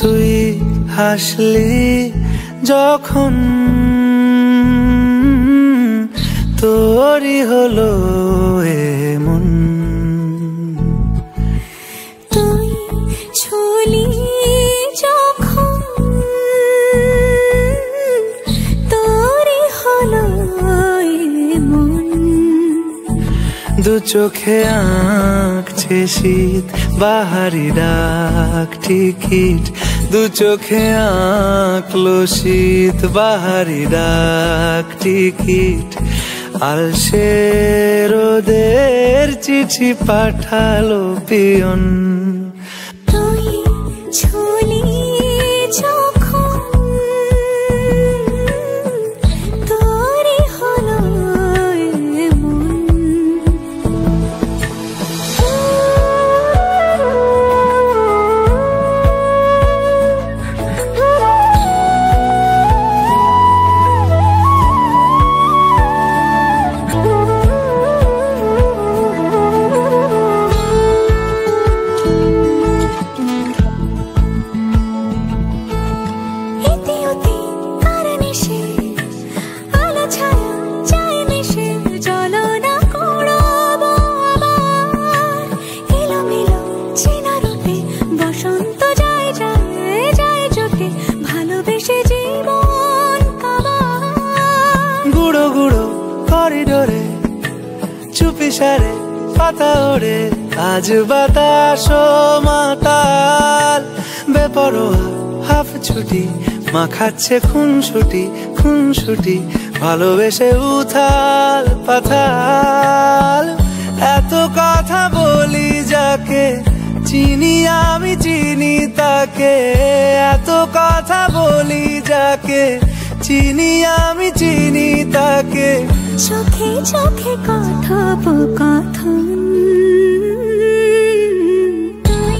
তুই হাসলি যখন তোরই হলো এমন। তুই ছুলি যখন তোরই হলো এমন। দু চোখে আঁকছে শীত বাহারি ডাক টিকিট, দু চোখে আঁকলো শীত বাহারি ডাক টিকিট। আলসে রোদের চিঠি পাঠালো পিয়ন। তুই ছুলি যখন তোরই হলো এমন। গুঁড়ো গুঁড়ো করিডোরে চুপি সারে পাতা ওড়ে, আজ বাতাস মাতাল বেপরোয়া হাফ ছুটি মাখাচ্ছে খুনসুটি খুনসুটি, ভালোবেসে উথাল পাথাল। এত কথা বলি যাকে চিনি আমি চিনি তাকে, এত কথা বলি যাকে চিনি আমি চিনি তাকে। চোখে চোখে কথোপকথন, তুই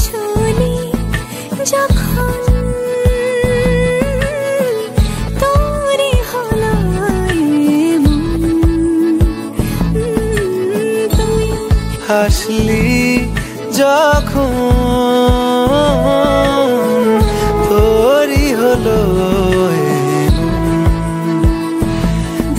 ছুলি যখন তোরই হলো এমন। তুই হাসলি যখন তোরই হলো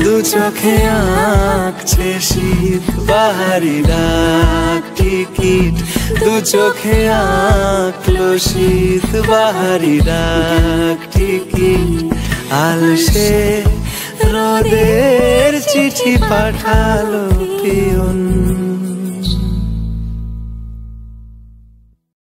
দু চোখে আঁকছে শীত বাহারি ডাক টিকিট, দু চোখে আঁকলো শীত বাহারি ডাক টিকিট। আলসে রোদের চিঠি পাঠালো পিয়ন।